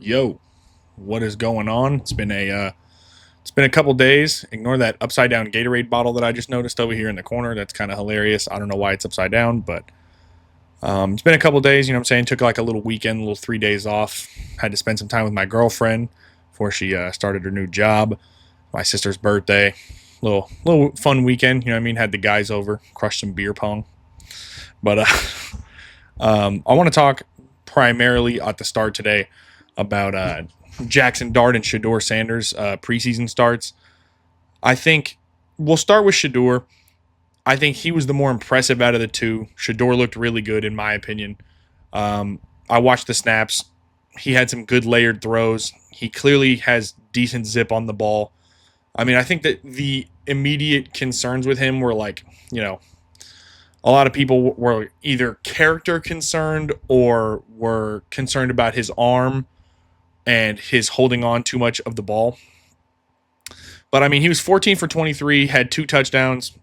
Yo, what is going on? It's been a couple days. Ignore that upside down Gatorade bottle that I just noticed over here in the corner. That's kind of hilarious. I don't know why it's upside down, but it's been a couple days. You know what I'm saying? Took like a little weekend, a little 3 days off. Had to spend some time with my girlfriend before she started her new job. My sister's birthday. Little fun weekend. You know what I mean? Had the guys over, crushed some beer pong. But I want to talk primarily at the start today about Jaxson Dart and Shedeur Sanders preseason starts. I think we'll start with Shedeur. I think he was the more impressive out of the two. Shedeur looked really good in my opinion. I watched the snaps. He had some good layered throws. He clearly has decent zip on the ball. I mean, I think that the immediate concerns with him were like, a lot of people were either character concerned or were concerned about his arm and his holding on too much of the ball. But I mean, he was 14 for 23, had 2 touchdowns,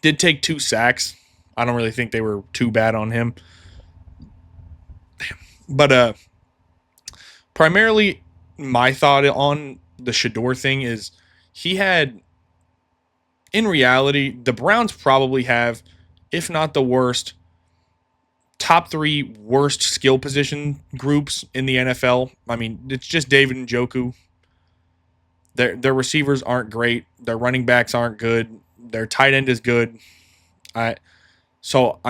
did take 2 sacks. I don't really think they were too bad on him. But primarily, my thought on the Shedeur thing is he had, in reality, the Browns probably have, if not the worst, top 3 worst skill position groups in the NFL. I mean, it's just David Njoku. Their receivers aren't great. Their running backs aren't good. Their tight end is good. I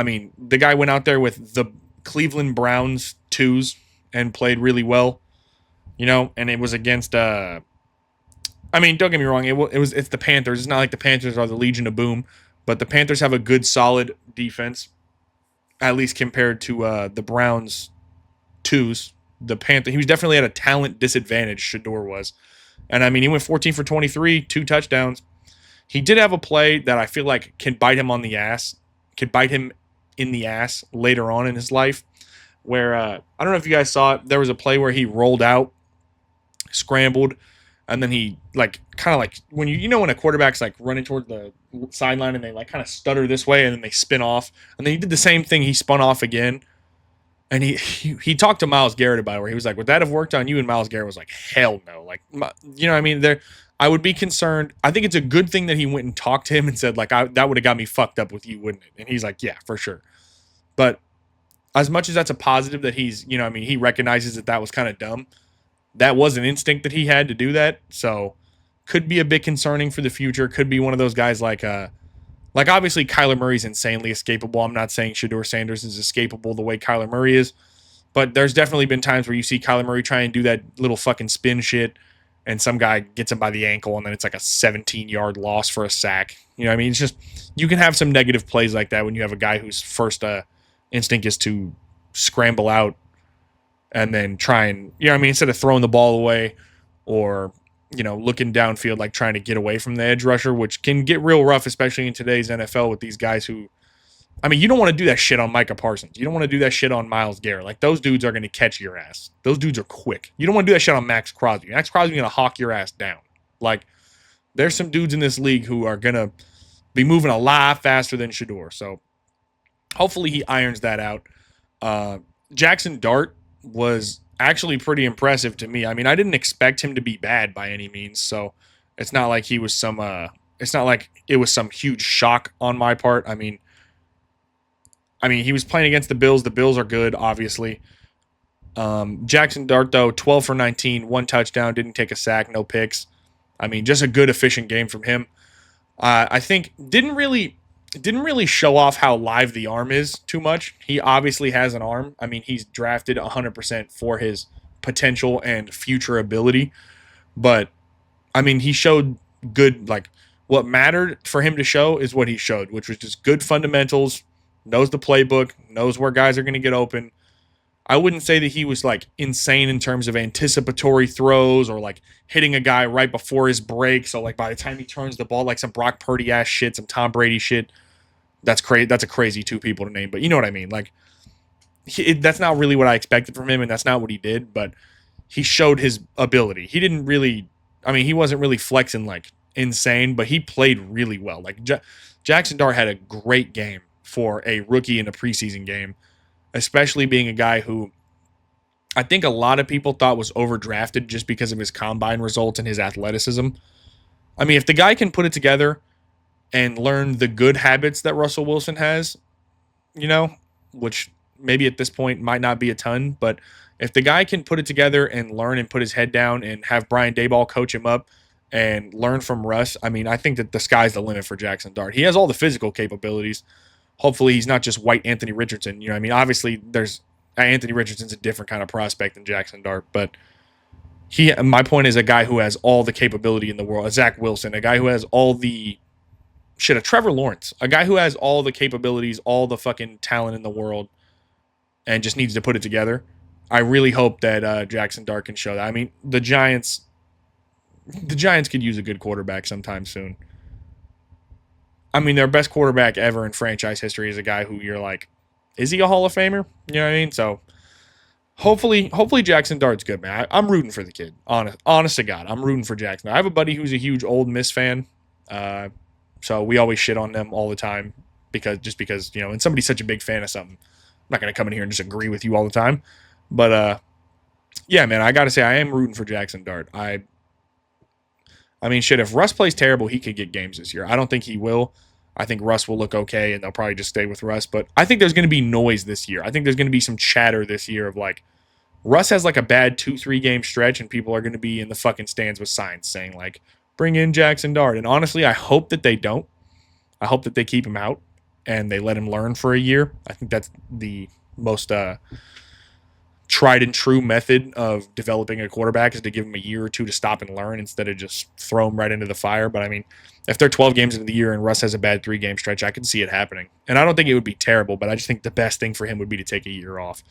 mean, the guy went out there with the Cleveland Browns twos and played really well, and it was against I mean, don't get me wrong, it's the Panthers. It's not like the Panthers are the Legion of Boom, but the Panthers have a good solid defense, at least compared to the Browns twos. He was definitely at a talent disadvantage, Shedeur was. And I mean, he went 14 for 23, 2 touchdowns. He did have a play that I feel like can bite him in the ass later on in his life, where I don't know if you guys saw it. There was a play where he rolled out, scrambled, and then he kind of like when when a quarterback's like running toward the sideline and they like kind of stutter this way and then they spin off, and then he did the same thing. He spun off again, and he talked to Myles Garrett about it, where he was like, "Would that have worked on you?" And Myles Garrett was like, "Hell no!" Like, what I mean, there. I would be concerned. I think it's a good thing that he went and talked to him and said, that would have got me fucked up with you, wouldn't it? And he's like, "Yeah, for sure." But as much as that's a positive that he's, he recognizes that was kind of dumb. That was an instinct that he had to do that. So could be a bit concerning for the future. Could be one of those guys like obviously Kyler Murray's insanely escapable. I'm not saying Shedeur Sanders is escapable the way Kyler Murray is, but there's definitely been times where you see Kyler Murray try and do that little fucking spin shit, and some guy gets him by the ankle, and then it's like a 17-yard loss for a sack. I mean, it's just, you can have some negative plays like that when you have a guy whose first instinct is to scramble out and then try and, instead of throwing the ball away or, looking downfield, like trying to get away from the edge rusher, which can get real rough, especially in today's NFL with these guys who, I mean, you don't want to do that shit on Micah Parsons. You don't want to do that shit on Myles Garrett. Like, those dudes are going to catch your ass. Those dudes are quick. You don't want to do that shit on Max Crosby. Max Crosby's going to hawk your ass down. Like, there's some dudes in this league who are going to be moving a lot faster than Shedeur. So, hopefully he irons that out. Jaxson Dart was actually pretty impressive to me. I mean, I didn't expect him to be bad by any means. So, it's not like he was it's not like it was some huge shock on my part. I mean, he was playing against the Bills. The Bills are good, obviously. Jaxson Dart, though, 12 for 19, 1 touchdown, didn't take a sack, no picks. I mean, just a good, efficient game from him. I think didn't really show off how live the arm is too much. He obviously has an arm. I mean, he's drafted 100% for his potential and future ability. But, I mean, he showed good, what mattered for him to show is what he showed, which was just good fundamentals, knows the playbook, knows where guys are going to get open. I wouldn't say that he was insane in terms of anticipatory throws or hitting a guy right before his break. So by the time he turns the ball, some Brock Purdy ass shit, some Tom Brady shit. That's crazy. That's a crazy 2 people to name, but you know what I mean. That's not really what I expected from him, and that's not what he did. But he showed his ability. He didn't really. I mean, he wasn't really flexing insane, but he played really well. Jaxson Dart had a great game for a rookie in a preseason game, especially being a guy who I think a lot of people thought was overdrafted just because of his combine results and his athleticism. I mean, if the guy can put it together and learn the good habits that Russell Wilson has, you know, which maybe at this point might not be a ton, but if the guy can put it together and learn and put his head down and have Brian Daboll coach him up and learn from Russ, I mean, I think that the sky's the limit for Jaxson Dart. He has all the physical capabilities. Hopefully, he's not just white Anthony Richardson. You know, I mean, obviously, there's Anthony Richardson's a different kind of prospect than Jaxson Dart, but my point is a guy who has all the capability in the world. A Zach Wilson, a guy who has all the a Trevor Lawrence, a guy who has all the capabilities, all the fucking talent in the world, and just needs to put it together. I really hope that Jaxson Dart can show that. I mean, the Giants could use a good quarterback sometime soon. I mean, their best quarterback ever in franchise history is a guy who you're like, is he a Hall of Famer? You know what I mean? So hopefully Jaxson Dart's good, man. I'm rooting for the kid. Honest to God, I'm rooting for Jaxson. I have a buddy who's a huge Ole Miss fan. So we always shit on them all the time because, you know, and somebody's such a big fan of something. I'm not going to come in here and just agree with you all the time. But, yeah, man, I got to say, I am rooting for Jaxson Dart. I mean, shit, if Russ plays terrible, he could get games this year. I don't think he will. I think Russ will look okay, and they'll probably just stay with Russ. But I think there's going to be noise this year. I think there's going to be some chatter this year of, like, Russ has, like, a bad 2-3 game stretch, and people are going to be in the fucking stands with signs saying, like, bring in Jaxson Dart. And honestly, I hope that they don't. I hope that they keep him out and they let him learn for a year. I think that's the most tried and true method of developing a quarterback is to give him a year or two to stop and learn instead of just throw him right into the fire. But I mean, if they're 12 games into the year and Russ has a bad 3-game stretch, I can see it happening. And I don't think it would be terrible, but I just think the best thing for him would be to take a year off.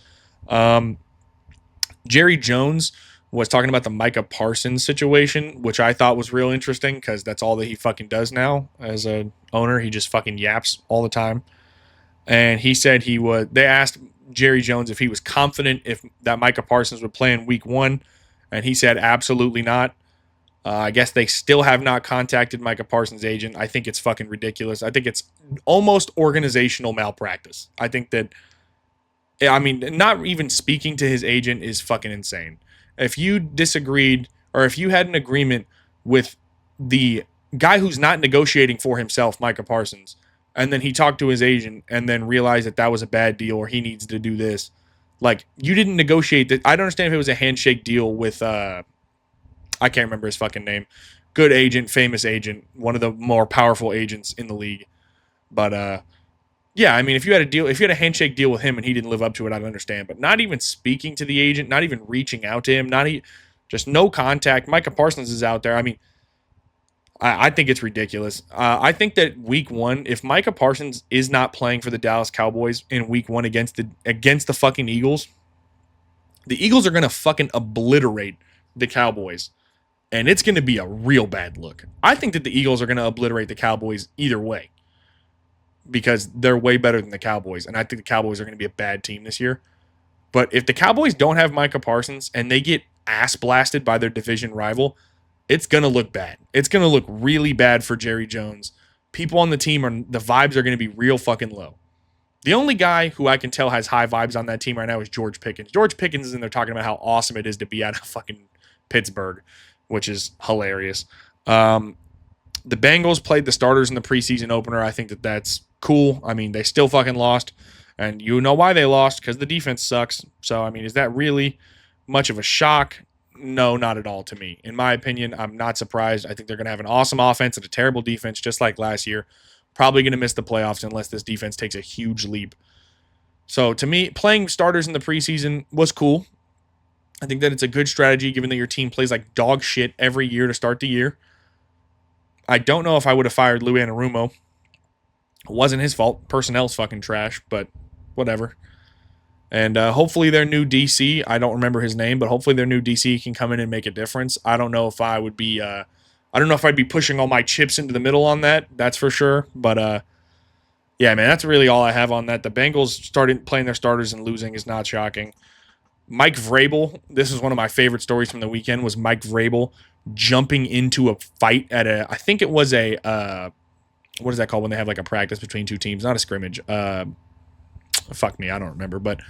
Jerry Jones was talking about the Micah Parsons situation, which I thought was real interesting because that's all that he fucking does now as a owner. He just fucking yaps all the time. And he said they asked Jerry Jones if he was confident that Micah Parsons would play in week 1. And he said absolutely not. I guess they still have not contacted Micah Parsons' agent. I think it's fucking ridiculous. I think it's almost organizational malpractice. I think that, I mean, not even speaking to his agent is fucking insane. If you disagreed or if you had an agreement with the guy who's not negotiating for himself, Micah Parsons, and then he talked to his agent and then realized that was a bad deal or he needs to do this, like, you didn't negotiate that. I don't understand if it was a handshake deal with, I can't remember his fucking name. Good agent, famous agent, one of the more powerful agents in the league. But, yeah, I mean, if you had a handshake deal with him and he didn't live up to it, I'd understand. But not even speaking to the agent, not even reaching out to him, just no contact. Micah Parsons is out there. I mean, I think it's ridiculous. I think that week 1, if Micah Parsons is not playing for the Dallas Cowboys in week 1 against the fucking Eagles, the Eagles are going to fucking obliterate the Cowboys. And it's going to be a real bad look. I think that the Eagles are going to obliterate the Cowboys either way, because they're way better than the Cowboys. And I think the Cowboys are going to be a bad team this year. But if the Cowboys don't have Micah Parsons and they get ass blasted by their division rival, it's going to look bad. It's going to look really bad for Jerry Jones. People on the team, the vibes are going to be real fucking low. The only guy who I can tell has high vibes on that team right now is George Pickens. George Pickens is in there talking about how awesome it is to be out of fucking Pittsburgh, which is hilarious. The Bengals played the starters in the preseason opener. I think that's cool. I mean, they still fucking lost. And you know why they lost, because the defense sucks. So, I mean, is that really much of a shock? No, not at all to me. In my opinion, I'm not surprised. I think they're going to have an awesome offense and a terrible defense, just like last year. Probably going to miss the playoffs unless this defense takes a huge leap. So, to me, playing starters in the preseason was cool. I think that it's a good strategy, given that your team plays like dog shit every year to start the year. I don't know if I would have fired Lou Anarumo. It wasn't his fault. Personnel's fucking trash, but whatever. And hopefully their new DC, I don't remember his name, but hopefully their new DC can come in and make a difference. I don't know if I would be, I don't know if I'd be pushing all my chips into the middle on that. That's for sure. But yeah, man, that's really all I have on that. The Bengals started playing their starters and losing is not shocking. Mike Vrabel, this is one of my favorite stories from the weekend, was Mike Vrabel jumping into a fight at I think it was a, what is that called when they have like a practice between two teams? Not a scrimmage. Fuck me, I don't remember. But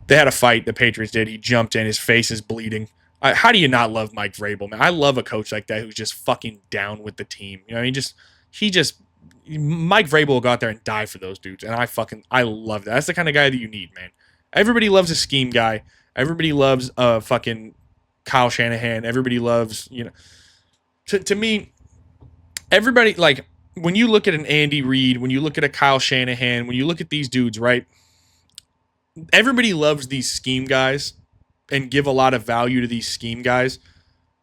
They had a fight. The Patriots did. He jumped in. His face is bleeding. How do you not love Mike Vrabel, man? I love a coach like that who's just fucking down with the team. You know, he just Mike Vrabel will go out there and die for those dudes, and I love that. That's the kind of guy that you need, man. Everybody loves a scheme guy. Everybody loves fucking Kyle Shanahan. Everybody loves, you know. To me, everybody, like, when you look at an Andy Reid, when you look at a Kyle Shanahan, when you look at these dudes, right? Everybody loves these scheme guys and give a lot of value to these scheme guys.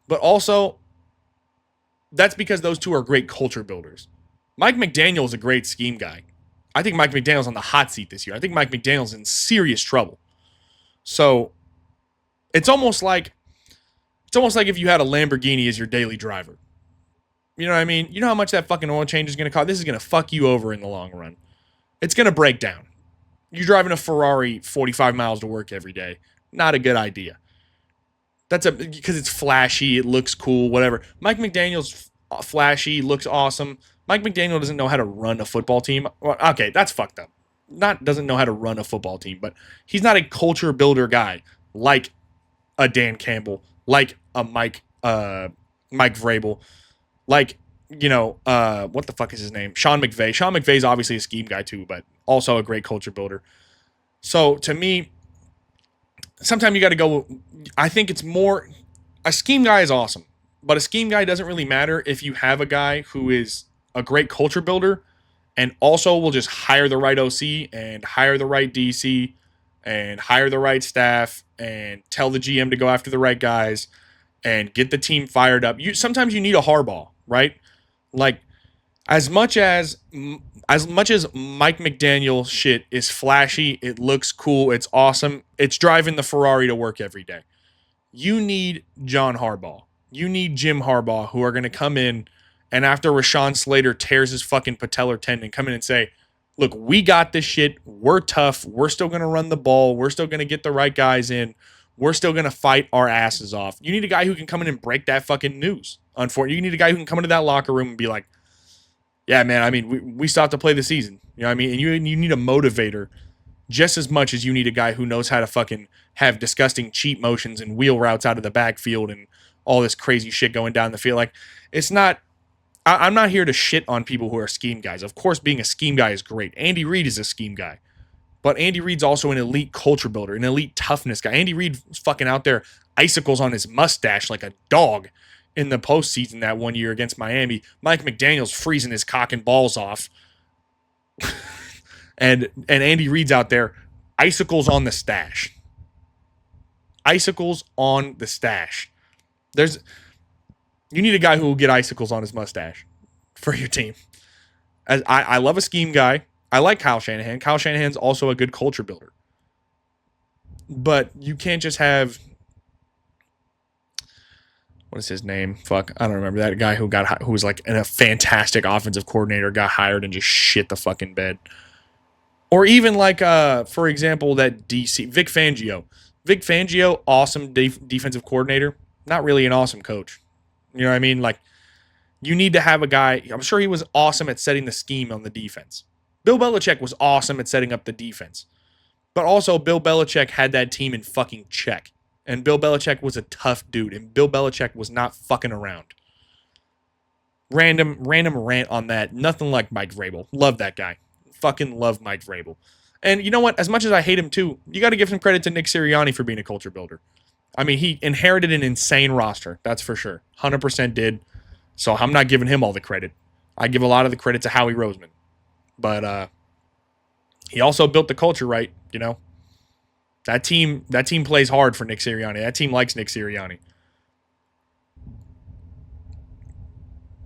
But also, that's because those two are great culture builders. Mike McDaniel is a great scheme guy. I think Mike McDaniel's on the hot seat this year. I think Mike McDaniel's in serious trouble. So it's almost like if you had a Lamborghini as your daily driver. You know what I mean? You know how much that fucking oil change is going to cost? This is going to fuck you over in the long run. It's going to break down. You're driving a Ferrari 45 miles to work every day. Not a good idea. Because it's flashy, it looks cool, whatever. Mike McDaniel's flashy, looks awesome. Mike McDaniel doesn't know how to run a football team. Well, okay, that's fucked up. Not doesn't know how to run a football team, but he's not a culture builder guy like a Dan Campbell, like a Mike Vrabel, like, you know, what the fuck is his name? Sean McVay. Sean McVay's obviously a scheme guy too, but also a great culture builder. So to me, sometimes you got to go. I think it's more, a scheme guy is awesome, but a scheme guy doesn't really matter if you have a guy who is a great culture builder and also will just hire the right OC and hire the right DC and hire the right staff and tell the GM to go after the right guys and get the team fired up. Sometimes you need a Harbaugh, right? Like, as much as Mike McDaniel shit is flashy, it looks cool, it's awesome, it's driving the Ferrari to work every day. You need John Harbaugh. You need Jim Harbaugh, who are going to come in and after Rashawn Slater tears his fucking patellar tendon, come in and say, look, we got this shit. We're tough. We're still going to run the ball. We're still going to get the right guys in. We're still going to fight our asses off. You need a guy who can come in and break that fucking news. Unfortunately, you need a guy who can come into that locker room and be like, yeah, man, I mean, we still have to play the season. You know what I mean? And you need a motivator just as much as you need a guy who knows how to fucking have disgusting cheat motions and wheel routes out of the backfield and all this crazy shit going down the field. Like, it's not, I'm not here to shit on people who are scheme guys. Of course, being a scheme guy is great. Andy Reid is a scheme guy. But Andy Reid's also an elite culture builder, an elite toughness guy. Andy Reid was fucking out there, icicles on his mustache like a dog in the postseason that one year against Miami. Mike McDaniel's freezing his cock and balls off. and Andy Reid's out there, icicles on the stash. Icicles on the stash. You need a guy who will get icicles on his mustache for your team. I love a scheme guy. I like Kyle Shanahan. Kyle Shanahan's also a good culture builder. But you can't just have, what is his name? Fuck, I don't remember. That guy who was like a fantastic offensive coordinator got hired and just shit the fucking bed. Or even like, for example, that DC, Vic Fangio. Vic Fangio, awesome defensive coordinator. Not really an awesome coach. You know what I mean? Like, you need to have a guy. I'm sure he was awesome at setting the scheme on the defense. Bill Belichick was awesome at setting up the defense. But also, Bill Belichick had that team in fucking check. And Bill Belichick was a tough dude. And Bill Belichick was not fucking around. Random rant on that. Nothing like Mike Vrabel. Love that guy. Fucking love Mike Vrabel. And you know what? As much as I hate him too, you got to give some credit to Nick Sirianni for being a culture builder. I mean, he inherited an insane roster. That's for sure. 100% did. So I'm not giving him all the credit. I give a lot of the credit to Howie Roseman. But he also built the culture right, you know. That team plays hard for Nick Sirianni. That team likes Nick Sirianni.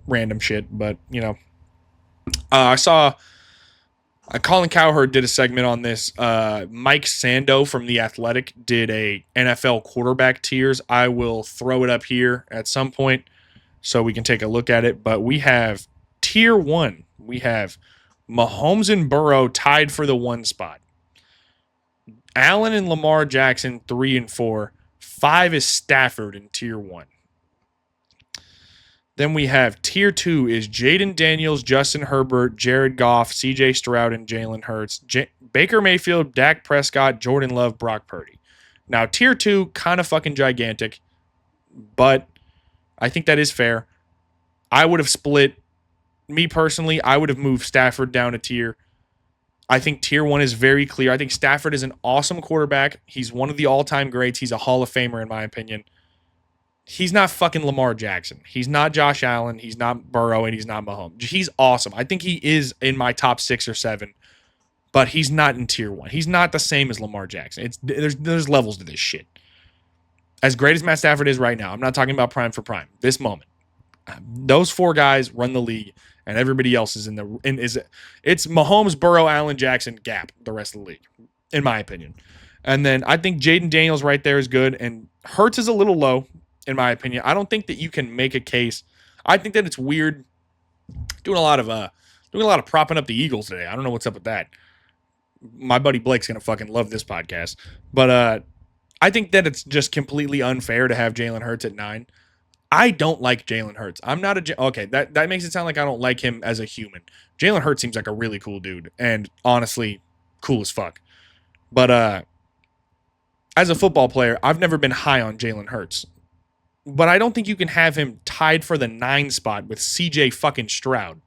Random shit, but, you know. I saw Colin Cowherd did a segment on this. Mike Sando from The Athletic did a NFL quarterback tiers. I will throw it up here at some point so we can take a look at it. But we have tier 1. We have Mahomes and Burrow tied for the 1 spot. Allen and Lamar Jackson 3 and 4. 5 is Stafford in tier 1. Then we have tier 2 is Jaden Daniels, Justin Herbert, Jared Goff, CJ Stroud, and Jalen Hurts, Baker Mayfield, Dak Prescott, Jordan Love, Brock Purdy. Now, tier 2, kind of fucking gigantic, but I think that is fair. I would have split, me personally, I would have moved Stafford down a tier. I think tier 1 is very clear. I think Stafford is an awesome quarterback. He's one of the all-time greats. He's a Hall of Famer, in my opinion. He's not fucking Lamar Jackson. He's not Josh Allen. He's not Burrow, and he's not Mahomes. He's awesome. I think he is in my top 6 or 7, but he's not in tier 1. He's not the same as Lamar Jackson. There's levels to this shit. As great as Matt Stafford is right now, I'm not talking about prime for prime. This moment, those 4 guys run the league, and everybody else is it's Mahomes, Burrow, Allen, Jackson gap. The rest of the league, in my opinion. And then I think Jaden Daniels right there is good, and Hurts is a little low. In my opinion, I don't think that you can make a case. I think that it's weird doing a lot of propping up the Eagles today. I don't know what's up with that. My buddy Blake's gonna fucking love this podcast, but I think that it's just completely unfair to have Jalen Hurts at 9. I don't like Jalen Hurts. I'm not okay. That makes it sound like I don't like him as a human. Jalen Hurts seems like a really cool dude, and honestly, cool as fuck. But as a football player, I've never been high on Jalen Hurts. But I don't think you can have him tied for the 9 spot with CJ fucking Stroud.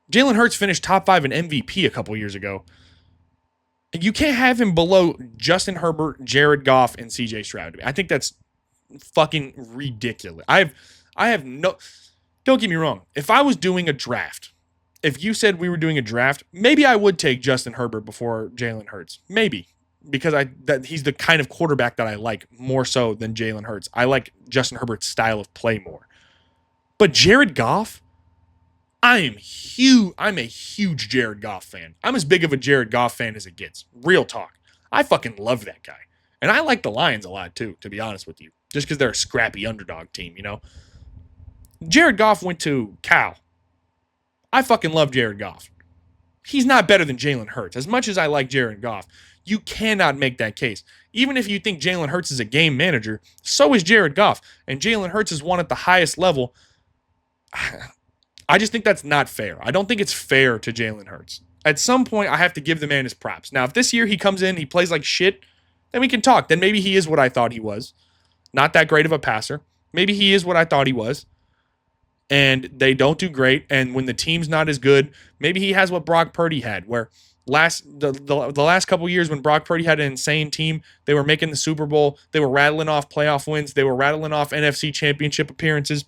Jalen Hurts finished top 5 in MVP a couple years ago. You can't have him below Justin Herbert, Jared Goff, and CJ Stroud. I think that's fucking ridiculous. I have no... Don't get me wrong. If I was doing a draft, if you said we were doing a draft, maybe I would take Justin Herbert before Jalen Hurts. Maybe. Because he's the kind of quarterback that I like more so than Jalen Hurts. I like Justin Herbert's style of play more. But Jared Goff, I'm a huge Jared Goff fan. I'm as big of a Jared Goff fan as it gets. Real talk. I fucking love that guy. And I like the Lions a lot too, to be honest with you. Just because they're a scrappy underdog team, you know. Jared Goff went to Cal. I fucking love Jared Goff. He's not better than Jalen Hurts. As much as I like Jared Goff, you cannot make that case. Even if you think Jalen Hurts is a game manager, so is Jared Goff. And Jalen Hurts is one at the highest level. I just think that's not fair. I don't think it's fair to Jalen Hurts. At some point, I have to give the man his props. Now, if this year he comes in, he plays like shit, then we can talk. Then maybe he is what I thought he was. Not that great of a passer. Maybe he is what I thought he was. And they don't do great. And when the team's not as good, maybe he has what Brock Purdy had, where the last couple years when Brock Purdy had an insane team, they were making the Super Bowl, they were rattling off playoff wins, they were rattling off NFC championship appearances.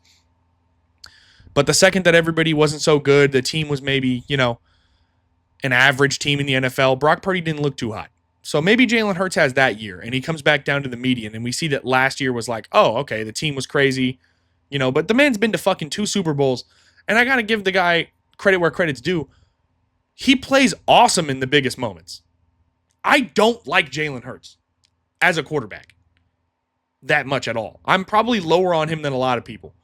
But the second that everybody wasn't so good, the team was maybe, an average team in the NFL, Brock Purdy didn't look too hot. So maybe Jalen Hurts has that year, and he comes back down to the median, and we see that last year was like, oh, okay, the team was crazy, but the man's been to fucking 2 Super Bowls, and I got to give the guy credit where credit's due. He plays awesome in the biggest moments. I don't like Jalen Hurts as a quarterback that much at all. I'm probably lower on him than a lot of people.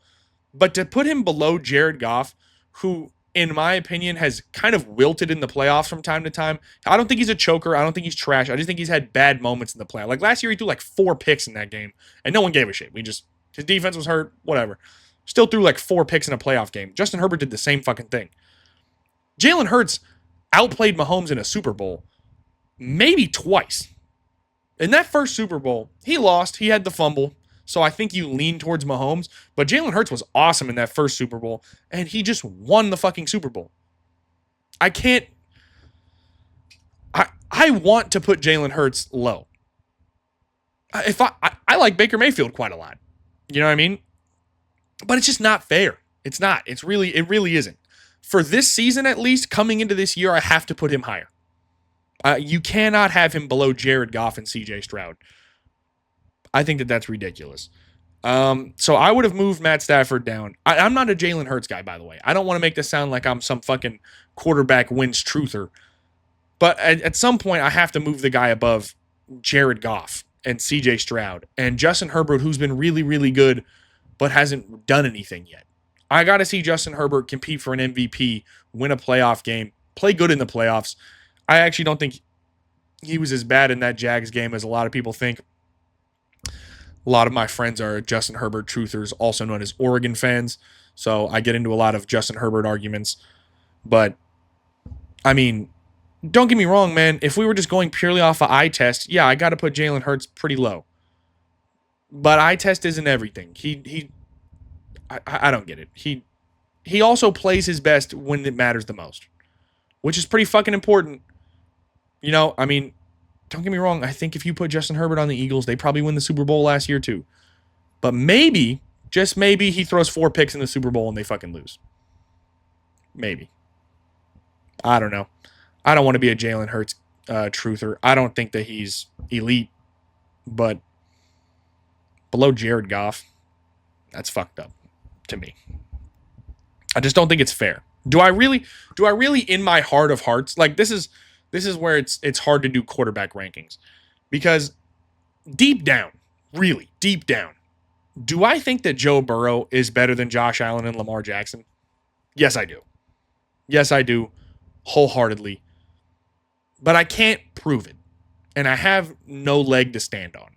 But to put him below Jared Goff, who, in my opinion, has kind of wilted in the playoffs from time to time. I don't think he's a choker. I don't think he's trash. I just think he's had bad moments in the playoffs. Like last year, he threw like 4 picks in that game, and no one gave a shit. His defense was hurt, whatever. Still threw like 4 picks in a playoff game. Justin Herbert did the same fucking thing. Jalen Hurts outplayed Mahomes in a Super Bowl maybe twice. In that first Super Bowl, he lost. He had the fumble. So I think you lean towards Mahomes. But Jalen Hurts was awesome in that first Super Bowl. And he just won the fucking Super Bowl. I want to put Jalen Hurts low. I like Baker Mayfield quite a lot. You know what I mean? But it's just not fair. It's not. It really isn't. For this season, at least, coming into this year, I have to put him higher. You cannot have him below Jared Goff and CJ Stroud. I think that's ridiculous. So I would have moved Matt Stafford down. I'm not a Jalen Hurts guy, by the way. I don't want to make this sound like I'm some fucking quarterback wins truther. But at some point, I have to move the guy above Jared Goff and CJ Stroud and Justin Herbert, who's been really, really good, but hasn't done anything yet. I got to see Justin Herbert compete for an MVP, win a playoff game, play good in the playoffs. I actually don't think he was as bad in that Jags game as a lot of people think. A lot of my friends are Justin Herbert truthers, also known as Oregon fans. So I get into a lot of Justin Herbert arguments. But, I mean, don't get me wrong, man. If we were just going purely off of eye test, yeah, I got to put Jalen Hurts pretty low. But eye test isn't everything. I don't get it. He also plays his best when it matters the most, which is pretty fucking important. You know, I mean, don't get me wrong. I think if you put Justin Herbert on the Eagles, they probably win the Super Bowl last year too. But maybe, just maybe, he throws 4 picks in the Super Bowl and they fucking lose. Maybe. I don't know. I don't want to be a Jalen Hurts truther. I don't think that he's elite, but below Jared Goff, that's fucked up to me. I just don't think it's fair. Do I really in my heart of hearts, like this is where it's hard to do quarterback rankings, because deep down, really deep down, do I think that Joe Burrow is better than Josh Allen and Lamar Jackson? Yes, I do. Yes, I do, wholeheartedly. But I can't prove it, and I have no leg to stand on.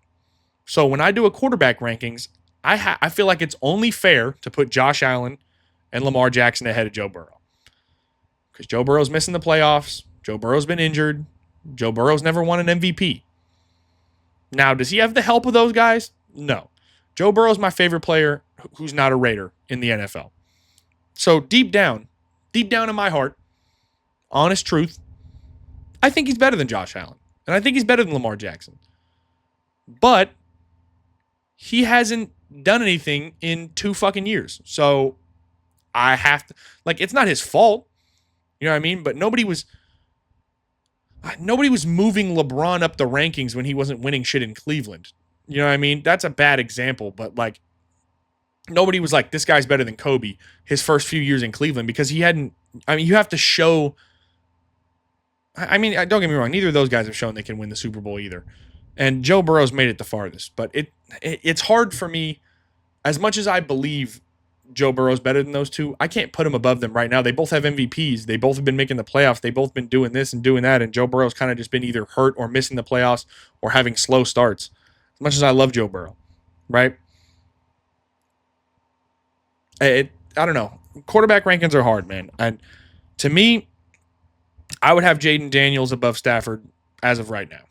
So when I do a quarterback rankings, I feel like it's only fair to put Josh Allen and Lamar Jackson ahead of Joe Burrow, because Joe Burrow's missing the playoffs. Joe Burrow's been injured. Joe Burrow's never won an MVP. Now, does he have the help of those guys? No. Joe Burrow's my favorite player who's not a Raider in the NFL. So deep down in my heart, honest truth, I think he's better than Josh Allen. And I think he's better than Lamar Jackson. But he hasn't done anything in 2 fucking years. So I have to, like, it's not his fault. You know what I mean? But nobody was moving LeBron up the rankings when he wasn't winning shit in Cleveland. You know what I mean? That's a bad example, but like, nobody was like, this guy's better than Kobe his first few years in Cleveland, because he hadn't. I mean, you have to show. I mean, don't get me wrong. Neither of those guys have shown they can win the Super Bowl either. And Joe Burrow's made it the farthest. But it's hard for me, as much as I believe Joe Burrow's better than those two, I can't put him above them right now. They both have MVPs. They both have been making the playoffs. They both been doing this and doing that. And Joe Burrow's kind of just been either hurt or missing the playoffs or having slow starts. As much as I love Joe Burrow, right? I don't know. Quarterback rankings are hard, man. And to me, I would have Jaden Daniels above Stafford as of right now.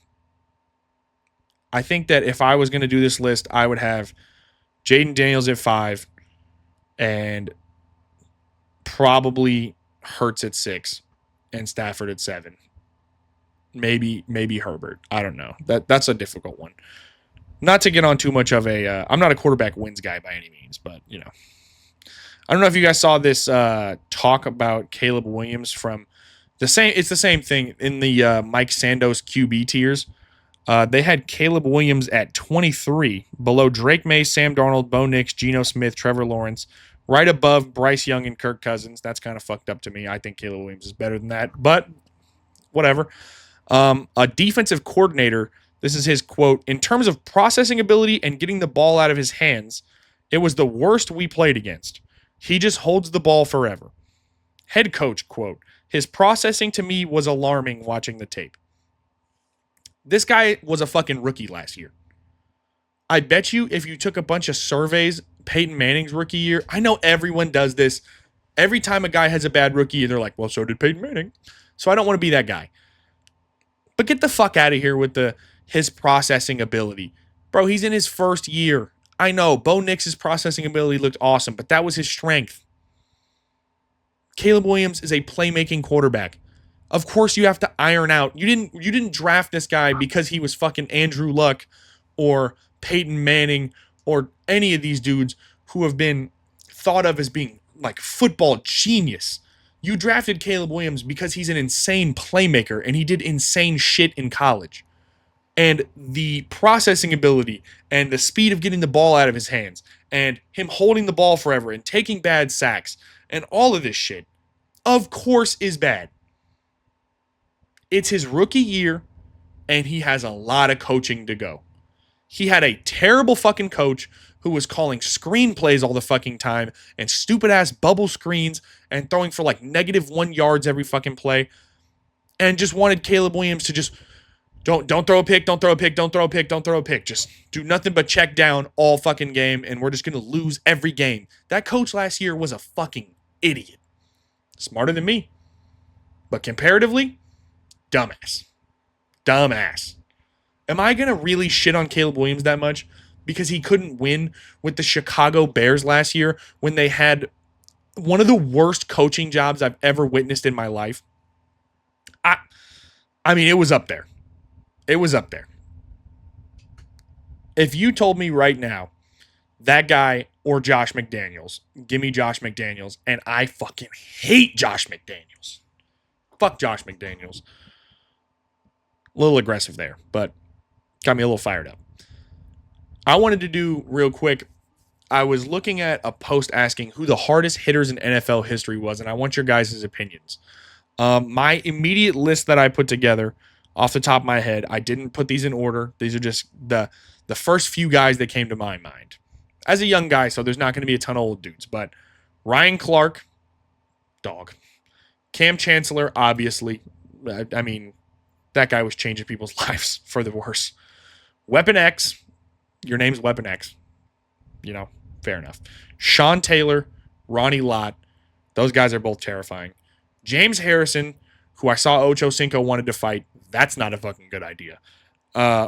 I think that if I was going to do this list, I would have Jaden Daniels at 5 and probably Hurts at 6 and Stafford at 7. Maybe Herbert. I don't know. That's a difficult one. Not to get on too much of a I'm not a quarterback wins guy by any means, but you know. I don't know if you guys saw this talk about Caleb Williams from the same. It's the same thing in the Mike Sandos QB tiers. They had Caleb Williams at 23, below Drake May, Sam Darnold, Bo Nix, Geno Smith, Trevor Lawrence, right above Bryce Young and Kirk Cousins. That's kind of fucked up to me. I think Caleb Williams is better than that, but whatever. A defensive coordinator, this is his quote, in terms of processing ability and getting the ball out of his hands, it was the worst we played against. He just holds the ball forever. Head coach, quote, his processing to me was alarming watching the tape. This guy was a fucking rookie last year. I bet you if you took a bunch of surveys, Peyton Manning's rookie year, I know everyone does this. Every time a guy has a bad rookie, they're like, well, so did Peyton Manning. So I don't want to be that guy. But get the fuck out of here with his processing ability. Bro, he's in his first year. I know, Bo Nix's processing ability looked awesome, but that was his strength. Caleb Williams is a playmaking quarterback. Of course you have to iron out. You didn't draft this guy because he was fucking Andrew Luck or Peyton Manning or any of these dudes who have been thought of as being like football genius. You drafted Caleb Williams because he's an insane playmaker and he did insane shit in college. And the processing ability and the speed of getting the ball out of his hands and him holding the ball forever and taking bad sacks and all of this shit, of course, is bad. It's his rookie year and he has a lot of coaching to go. He had a terrible fucking coach who was calling screenplays all the fucking time and stupid ass bubble screens and throwing for like -1 yards every fucking play, and just wanted Caleb Williams to just Don't throw a pick, don't throw a pick, don't throw a pick, don't throw a pick. Just do nothing but check down all fucking game, and we're just gonna lose every game. That coach last year was a fucking idiot. Smarter than me. But comparatively, dumbass. Dumbass. Am I gonna really shit on Caleb Williams that much? Because he couldn't win with the Chicago Bears last year when they had one of the worst coaching jobs I've ever witnessed in my life. I mean, it was up there. It was up there. If you told me right now, that guy or Josh McDaniels, give me Josh McDaniels, and I fucking hate Josh McDaniels. Fuck Josh McDaniels. A little aggressive there, but got me a little fired up. I wanted to do real quick. I was looking at a post asking who the hardest hitters in NFL history was, and I want your guys' opinions. My immediate list that I put together off the top of my head, I didn't put these in order. These are just the first few guys that came to my mind. As a young guy, so there's not going to be a ton of old dudes, but Ryan Clark, dog. Cam Chancellor, obviously. I mean, that guy was changing people's lives for the worse. Weapon X, your name's Weapon X. You know, fair enough. Sean Taylor, Ronnie Lott, those guys are both terrifying. James Harrison, who I saw Ocho Cinco wanted to fight. That's not a fucking good idea.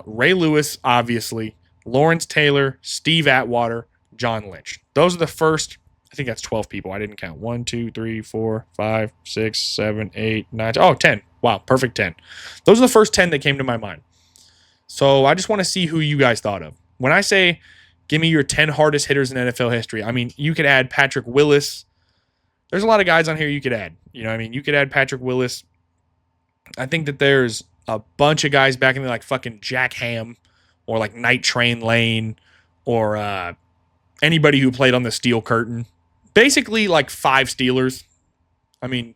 Ray Lewis, obviously. Lawrence Taylor, Steve Atwater, John Lynch. Those are the first, I think that's 12 people. I didn't count. 1, 2, 3, 4, 5, 6, 7, 8, 9. Oh, 10. Wow, perfect 10. Those are the first 10 that came to my mind. So I just want to see who you guys thought of. When I say give me your 10 hardest hitters in NFL history, I mean, you could add Patrick Willis. There's a lot of guys on here you could add. You know what I mean? You could add Patrick Willis. I think that there's a bunch of guys back in there like fucking Jack Ham or like Night Train Lane or anybody who played on the Steel Curtain. Basically like 5 Steelers. I mean,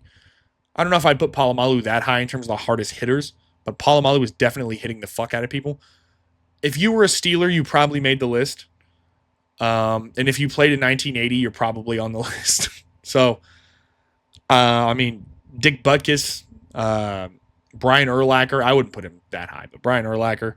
I don't know if I'd put Polamalu that high in terms of the hardest hitters, but Polamalu was definitely hitting the fuck out of people. If you were a Steeler, you probably made the list. And if you played in 1980, you're probably on the list. So, I mean, Dick Butkus, Brian Urlacher, I wouldn't put him that high, but Brian Urlacher.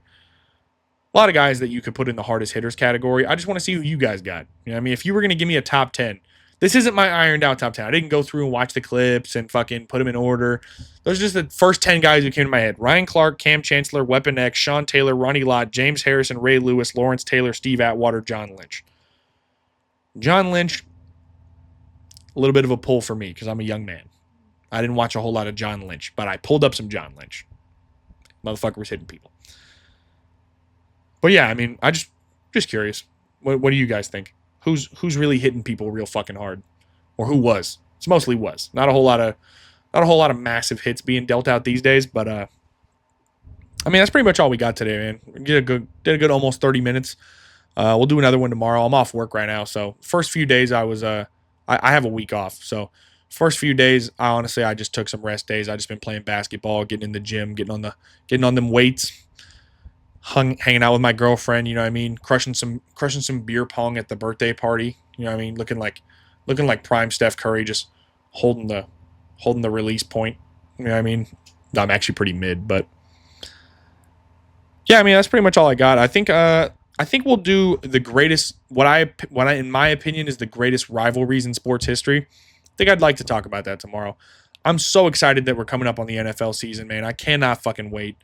A lot of guys that you could put in the hardest hitters category. I just want to see who you guys got. You know what I mean? If you were going to give me a top 10, this isn't my ironed out top 10. I didn't go through and watch the clips and fucking put them in order. Those are just the first 10 guys who came to my head. Ryan Clark, Cam Chancellor, Weapon X, Sean Taylor, Ronnie Lott, James Harrison, Ray Lewis, Lawrence Taylor, Steve Atwater, John Lynch. John Lynch, a little bit of a pull for me because I'm a young man. I didn't watch a whole lot of John Lynch, but I pulled up some John Lynch. Motherfucker was hitting people. But yeah, I mean, I just curious. What do you guys think? Who's really hitting people real fucking hard, or who was? It's mostly was. Not a whole lot of massive hits being dealt out these days. But I mean, that's pretty much all we got today, man. We did a good almost 30 minutes. We'll do another one tomorrow. I'm off work right now, so first few days I was I have a week off, so first few days I just took some rest days. I just been playing basketball, getting in the gym, getting on them weights. Hanging out with my girlfriend, you know what I mean, crushing some beer pong at the birthday party, you know what I mean, looking like prime Steph Curry, just holding the release point, you know what I mean. I'm actually pretty mid, but yeah, I mean that's pretty much all I got. I think we'll do the greatest, what I in my opinion is the greatest rivalries in sports history. I think I'd like to talk about that tomorrow. I'm so excited that we're coming up on the NFL season, man. I cannot fucking wait.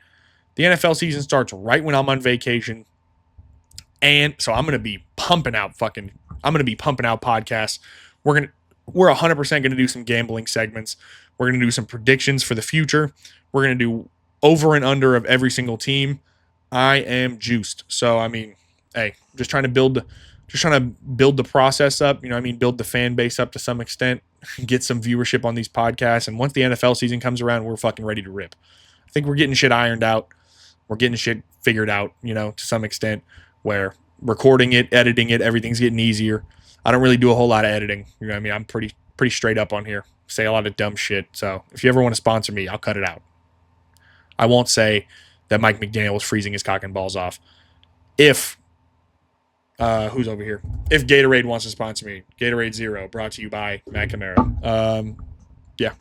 The NFL season starts right when I'm on vacation. And so I'm going to be pumping out podcasts. We're 100% going to do some gambling segments. We're going to do some predictions for the future. We're going to do over and under of every single team. I am juiced. So, I mean, hey, just trying to build the process up, you know what I mean, build the fan base up to some extent, get some viewership on these podcasts. And once the NFL season comes around, we're fucking ready to rip. I think we're getting shit ironed out. We're getting shit figured out, you know, to some extent, where recording it, editing it, everything's getting easier. I don't really do a whole lot of editing. You know what I mean? I'm pretty straight up on here. Say a lot of dumb shit. So if you ever want to sponsor me, I'll cut it out. I won't say that Mike McDaniel was freezing his cock and balls off. If who's over here? If Gatorade wants to sponsor me, Gatorade Zero, brought to you by Matt Camaro. Yeah.